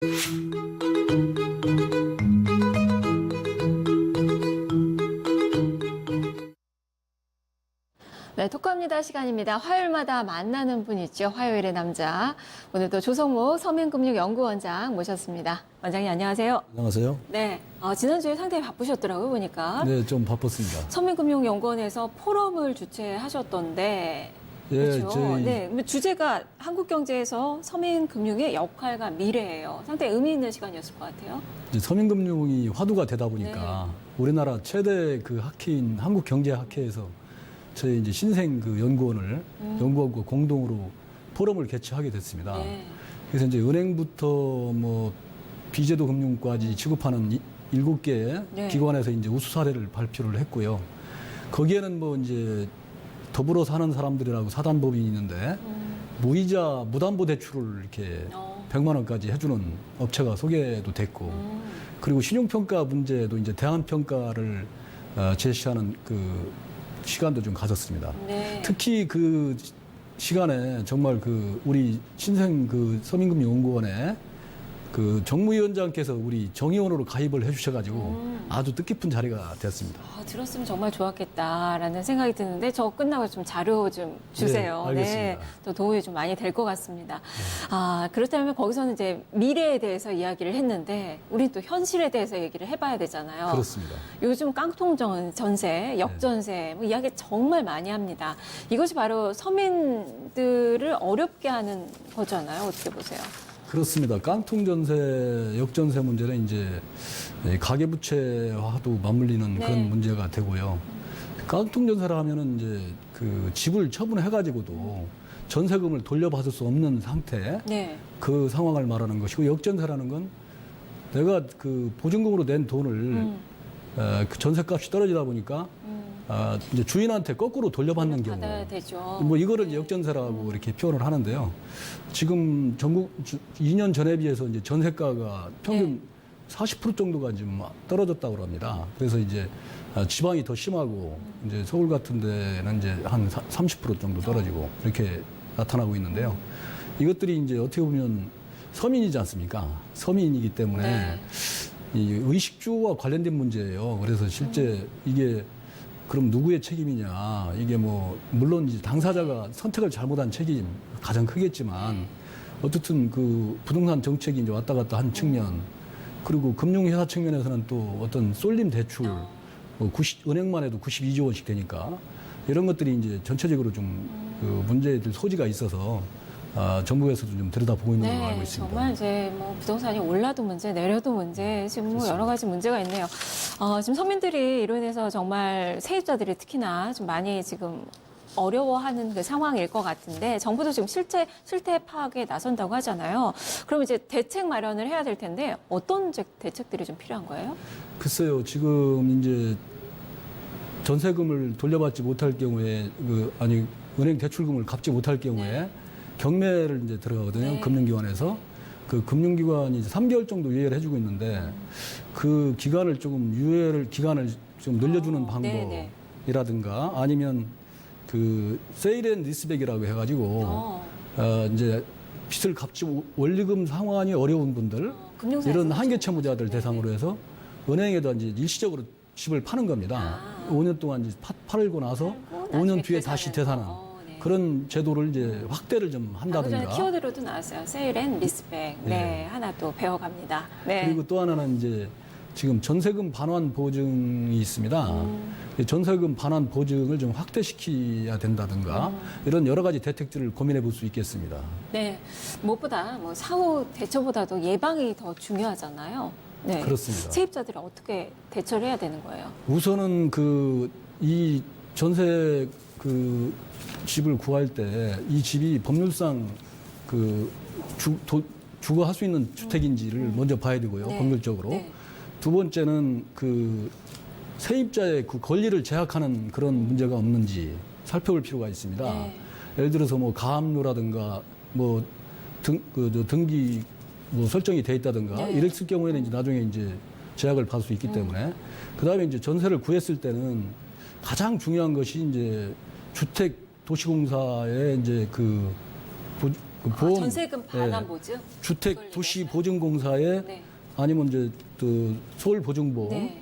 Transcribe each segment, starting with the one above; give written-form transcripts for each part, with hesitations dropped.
네, 토크합니다 시간입니다. 화요일마다 만나는 분 있죠. 화요일의 남자. 오늘도 조성모 서민금융연구원장 모셨습니다. 원장님 안녕하세요. 안녕하세요. 네, 지난주에 상당히 바쁘셨더라고요, 보니까. 네, 좀 바빴습니다. 서민금융연구원에서 포럼을 주최하셨던데. 예, 그렇죠. 네, 주제가 한국 경제에서 서민금융의 역할과 미래예요. 상당히 의미 있는 시간이었을 것 같아요. 이제 서민금융이 화두가 되다 보니까 우리나라 최대 그 학회인 한국경제학회에서 저희 이제 신생 그 연구원을 연구원과 공동으로 포럼을 개최하게 됐습니다. 네. 그래서 이제 은행부터 뭐 비제도 금융까지 취급하는 7개 네. 기관에서 이제 우수 사례를 발표를 했고요. 거기에는 뭐 이제 더불어 사는 사람들이라고 사단법인이 있는데 무이자 무담보 대출을 이렇게 100만 원까지 해주는 업체가 소개도 됐고, 그리고 신용평가 문제도 이제 대안평가를 제시하는 그 시간도 좀 가졌습니다. 네. 특히 그 시간에 정말 그 우리 신생 그 서민금융연구원에 그 정무위원장께서 우리 정의원으로 가입을 해주셔가지고 아주 뜻깊은 자리가 됐습니다. 들었으면 정말 좋았겠다라는 생각이 드는데 저 끝나고 좀 자료 좀 주세요. 네, 알겠습니다. 네, 또 도움이 좀 많이 될 것 같습니다. 그렇다면 거기서는 이제 미래에 대해서 이야기를 했는데 우린 또 현실에 대해서 얘기를 해봐야 되잖아요. 그렇습니다. 요즘 깡통 전세, 역전세 뭐 이야기 정말 많이 합니다. 이것이 바로 서민들을 어렵게 하는 거잖아요. 어떻게 보세요? 그렇습니다. 깡통 전세, 역전세 문제는 이제 가계부채와도 맞물리는 그런 문제가 되고요. 깡통 전세라 하면은 이제 그 집을 처분해가지고도 전세금을 돌려받을 수 없는 상태, 그 상황을 말하는 것이고, 역전세라는 건 내가 그 보증금으로 낸 돈을 그 전세값이 떨어지다 보니까 이제 주인한테 거꾸로 돌려받는 경우. 받아야 되죠. 뭐 이거를 역전세라고 이렇게 표현을 하는데요. 지금 전국 2년 전에 비해서 이제 전세가가 평균 40% 정도가 지금 떨어졌다고 합니다. 그래서 이제 지방이 더 심하고 이제 서울 같은 데는 이제 한 30% 정도 떨어지고 이렇게 나타나고 있는데요. 이것들이 이제 어떻게 보면 서민이지 않습니까? 서민이기 때문에 이 의식주와 관련된 문제예요. 그래서 실제 이게 그럼 누구의 책임이냐? 이게 뭐 물론 이제 당사자가 선택을 잘못한 책임 가장 크겠지만 어쨌든 그 부동산 정책이 이제 왔다 갔다 한 측면, 그리고 금융회사 측면에서는 또 어떤 쏠림 대출, 뭐 은행만 해도 92조 원씩 되니까 이런 것들이 이제 전체적으로 좀 그 문제될 소지가 있어서 정부에서도 좀 들여다보고 있는 걸로 알고 있습니다. 정말 이제 뭐 부동산이 올라도 문제, 내려도 문제, 지금 뭐 여러 가지 문제가 있네요. 지금 서민들이 이로 인해서 정말 세입자들이 특히나 좀 많이 지금 어려워하는 그 상황일 것 같은데, 정부도 지금 실태 파악에 나선다고 하잖아요. 그럼 이제 대책 마련을 해야 될 텐데 어떤 대책들이 좀 필요한 거예요? 글쎄요, 지금 이제 전세금을 돌려받지 못할 경우에 은행 대출금을 갚지 못할 경우에 경매를 이제 들어가거든요. 금융기관에서. 그 금융기관이 이제 3개월 정도 유예를 해주고 있는데 그 기간을 기간을 좀 늘려주는 방법이라든가 아니면 그 세일 앤 리스백이라고 해가지고 이제 빚을 갚지 원리금 상환이 어려운 분들 이런 한계 채무자들 대상으로 해서 은행에다 이제 일시적으로 집을 파는 겁니다. 5년 동안 이제 팔고 나서 5년 뒤에 다시 되사는 그런 제도를 이제 확대를 좀 한다든가. 전에 키워드로도 나왔어요. 세일 앤 리스백. 하나 또 배워갑니다. 그리고 또 하나는 이제 지금 전세금 반환 보증이 있습니다. 전세금 반환 보증을 좀 확대시켜야 된다든가 이런 여러 가지 대책들을 고민해 볼 수 있겠습니다. 네, 무엇보다 뭐 사후 대처보다도 예방이 더 중요하잖아요. 네, 그렇습니다. 세입자들은 어떻게 대처를 해야 되는 거예요? 우선은 이 전세 집을 구할 때 이 집이 법률상 주거할 수 있는 주택인지를 먼저 봐야 되고요. 법률적으로. 두 번째는 그 세입자의 그 권리를 제약하는 그런 문제가 없는지 살펴볼 필요가 있습니다. 예를 들어서 뭐 가압류라든가 뭐 등기 뭐 설정이 돼 있다든가 이랬을 경우에는 이제 나중에 이제 제약을 받을 수 있기 때문에 그다음에 이제 전세를 구했을 때는 가장 중요한 것이 이제 주택 도시공사의 이제 그 보험, 전세금 반환 보증? 주택 도시 보증공사에 네. 아니면 이제 또 서울 보증보험 네.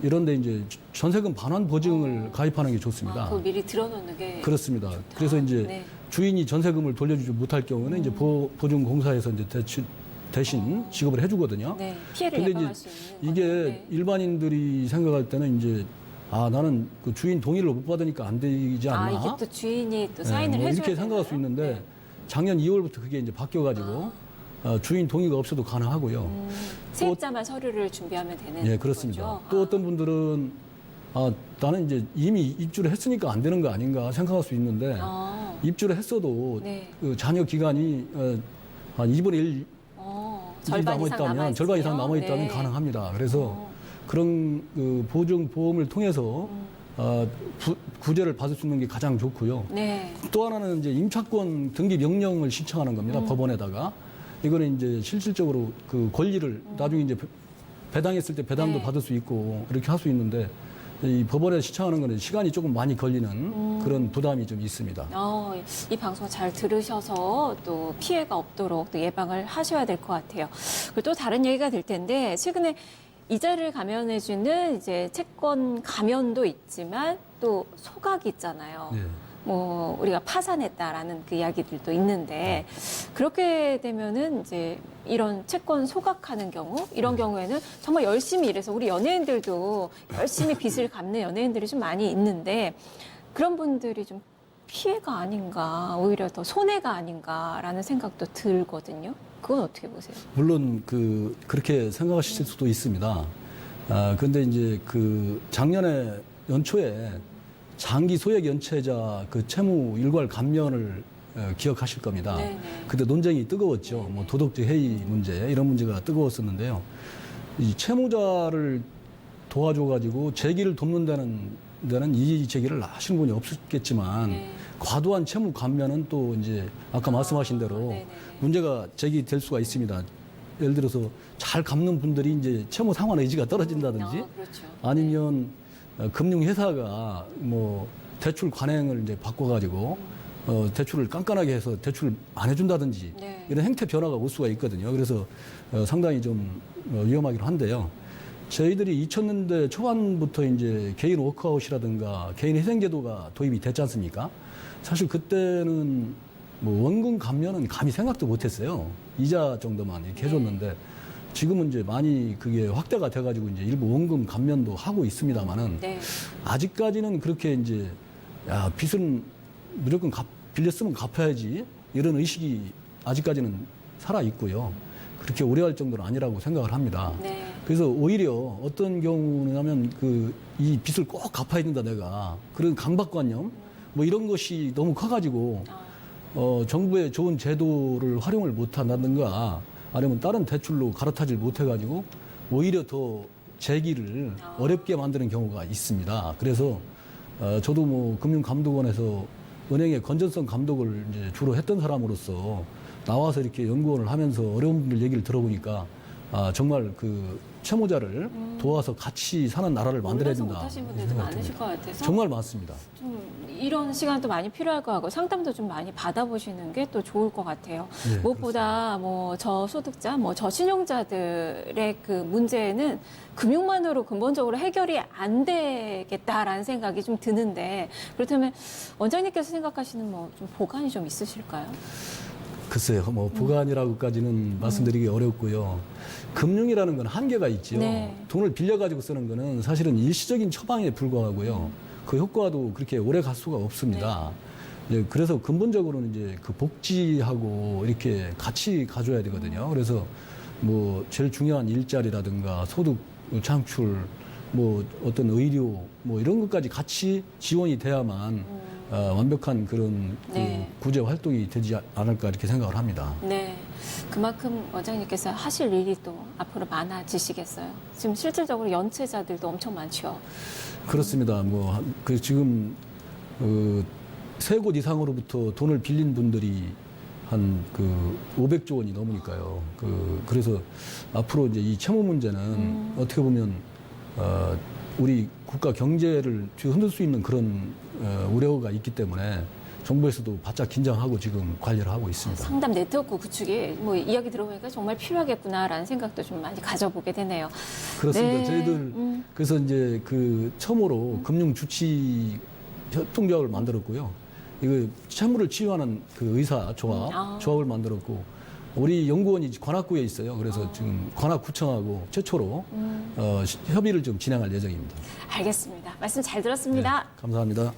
이런데 이제 전세금 반환 보증을 가입하는 게 좋습니다. 그거 미리 들어놓는 게 그렇습니다. 그래서 이제 네. 주인이 전세금을 돌려주지 못할 경우는 이제 보증공사에서 이제 대신 지급을 해주거든요. 네. 피해를 근데 예방할 이제 수 있는 이게 거네요. 네. 일반인들이 생각할 때는 이제 나는 그 주인 동의를 못 받으니까 안 되지 않나? 이게 또 주인이 또 네, 사인을 뭐 해줘야 이렇게 생각할 되나요? 수 있는데 네. 작년 2월부터 그게 이제 바뀌어가지고 주인 동의가 없어도 가능하고요. 세입자만 서류를 준비하면 되는 예, 그렇습니다. 거죠? 또 어떤 분들은 나는 이제 이미 입주를 했으니까 안 되는 거 아닌가 생각할 수 있는데 입주를 했어도 네. 그 잔여 기간이 한 2분의 1 절반 이상 남아있다면 절반 이상 남아있다면 가능합니다. 그래서 그런 그 보증보험을 통해서 구제를 받을 수 있는 게 가장 좋고요. 네. 또 하나는 이제 임차권 등기 명령을 신청하는 겁니다. 법원에다가. 이거는 이제 실질적으로 그 권리를 나중에 이제 배당했을 때 배당도 네. 받을 수 있고 이렇게 할 수 있는데 이 법원에 신청하는 거는 시간이 조금 많이 걸리는 그런 부담이 좀 있습니다. 이 방송 잘 들으셔서 또 피해가 없도록 또 예방을 하셔야 될 것 같아요. 그리고 또 다른 얘기가 될 텐데 최근에 이자를 감면해주는 이제 채권 감면도 있지만 또 소각이 있잖아요. 네. 뭐 우리가 파산했다라는 그 이야기들도 있는데 그렇게 되면은 이제 이런 채권 소각하는 경우 이런 경우에는 정말 열심히 일해서 우리 연예인들도 열심히 빚을 갚는 연예인들이 좀 많이 있는데 그런 분들이 좀 피해가 아닌가 오히려 더 손해가 아닌가라는 생각도 들거든요. 그건 어떻게 보세요? 물론 그렇게 생각하실 수도 있습니다. 그런데 이제 그 작년에 연초에 장기 소액 연체자 그 채무 일괄 감면을 기억하실 겁니다. 네네. 그때 논쟁이 뜨거웠죠. 뭐 도덕적 해이 문제 이런 문제가 뜨거웠었는데요. 이 채무자를 도와줘가지고 재기를 돕는 데는 이의 제기를 하시는 분이 없었겠지만 네. 과도한 채무 감면은 또 이제 아까 말씀하신 대로 네네네. 문제가 제기될 수가 있습니다. 예를 들어서 잘 갚는 분들이 이제 채무 상환 의지가 떨어진다든지 그렇죠. 아니면 금융회사가 뭐 대출 관행을 이제 바꿔가지고 대출을 깐깐하게 해서 대출을 안 해준다든지 네. 이런 행태 변화가 올 수가 있거든요. 그래서 상당히 좀 위험하기도 한데요. 저희들이 2000년대 초반부터 이제 개인 워크아웃이라든가 개인 희생제도가 도입이 됐지 않습니까? 사실 그때는 뭐 원금 감면은 감히 생각도 못했어요. 이자 정도만 이렇게 해줬는데 지금은 이제 많이 그게 확대가 돼가지고 이제 일부 원금 감면도 하고 있습니다만은 네. 아직까지는 그렇게 이제 빚은 무조건 빌렸으면 갚아야지 이런 의식이 아직까지는 살아 있고요. 그렇게 오래 할 정도는 아니라고 생각을 합니다. 네. 그래서 오히려 어떤 경우냐면 이 빚을 꼭 갚아야 된다 내가 그런 강박관념 뭐 이런 것이 너무 커가지고 정부의 좋은 제도를 활용을 못한다든가 아니면 다른 대출로 갈아타질 못해가지고 오히려 더 재기를 어렵게 만드는 경우가 있습니다. 그래서 저도 뭐 금융감독원에서 은행의 건전성 감독을 이제 주로 했던 사람으로서 나와서 이렇게 연구원을 하면서 어려운 분들 얘기를 들어보니까 정말 그 채무자를 도와서 같이 사는 나라를 만들어야 몰라서 된다. 못하신 분들도 많으실 것 같아서 정말 많습니다. 좀 이런 시간도 많이 필요할 것 같고 상담도 좀 많이 받아보시는 게 또 좋을 것 같아요. 네, 무엇보다 뭐 저소득자, 뭐 저신용자들의 그 문제는 금융만으로 근본적으로 해결이 안 되겠다라는 생각이 좀 드는데 그렇다면 원장님께서 생각하시는 뭐 좀 보관이 좀 있으실까요? 글쎄요, 뭐 보관이라고까지는 말씀드리기 어렵고요. 금융이라는 건 한계가 있죠. 네. 돈을 빌려가지고 쓰는 거는 사실은 일시적인 처방에 불과하고요. 그 효과도 그렇게 오래 갈 수가 없습니다. 네, 그래서 근본적으로는 이제 그 복지하고 이렇게 같이 가져야 되거든요. 그래서 뭐 제일 중요한 일자리라든가 소득 창출, 뭐 어떤 의료 뭐 이런 것까지 같이 지원이 돼야만 완벽한 그런 네. 그 구제 활동이 되지 않을까 이렇게 생각을 합니다. 네. 그만큼 원장님께서 하실 일이 또 앞으로 많아지시겠어요. 지금 실질적으로 연체자들도 엄청 많죠. 그렇습니다. 뭐 그 지금 세 곳 이상으로부터 돈을 빌린 분들이 한 그 500조 원이 넘으니까요. 그래서 앞으로 이제 이 채무 문제는 어떻게 보면 우리 국가 경제를 흔들 수 있는 그런 우려가 있기 때문에 정부에서도 바짝 긴장하고 지금 관리를 하고 있습니다. 상담 네트워크 구축이 뭐 이야기 들어보니까 정말 필요하겠구나라는 생각도 좀 많이 가져보게 되네요. 그렇습니다. 네. 저희들 그래서 이제 그 처음으로 금융 주치 협동조합을 만들었고요. 이거 채무를 치유하는 그 의사 조합을 만들었고 우리 연구원이 관악구에 있어요. 그래서 지금 관악구청하고 최초로 협의를 좀 진행할 예정입니다. 알겠습니다. 말씀 잘 들었습니다. 네, 감사합니다.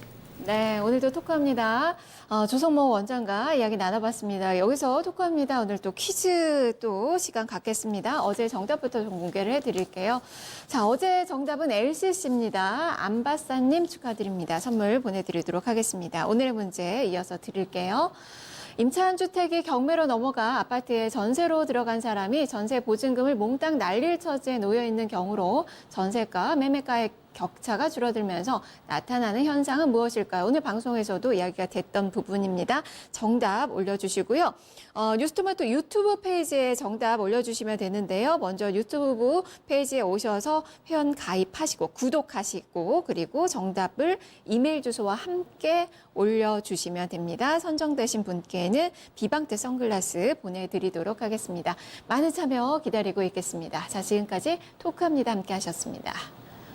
네, 오늘도 토크합니다. 조성모 원장과 이야기 나눠봤습니다. 여기서 토크합니다. 오늘 또 퀴즈 또 시간 갖겠습니다. 어제 정답부터 좀 공개를 해드릴게요. 자, 어제 정답은 LCC입니다. 안바사님 축하드립니다. 선물 보내드리도록 하겠습니다. 오늘의 문제 이어서 드릴게요. 임차한 주택이 경매로 넘어가 아파트에 전세로 들어간 사람이 전세 보증금을 몽땅 날릴 처지에 놓여 있는 경우로 전세가 매매가의 격차가 줄어들면서 나타나는 현상은 무엇일까요? 오늘 방송에서도 이야기가 됐던 부분입니다. 정답 올려주시고요. 뉴스토마토 유튜브 페이지에 정답 올려주시면 되는데요. 먼저 유튜브 페이지에 오셔서 회원 가입하시고 구독하시고 그리고 정답을 이메일 주소와 함께 올려주시면 됩니다. 선정되신 분께는 비방대 선글라스 보내드리도록 하겠습니다. 많은 참여 기다리고 있겠습니다. 자, 지금까지 토크합니다 함께 하셨습니다.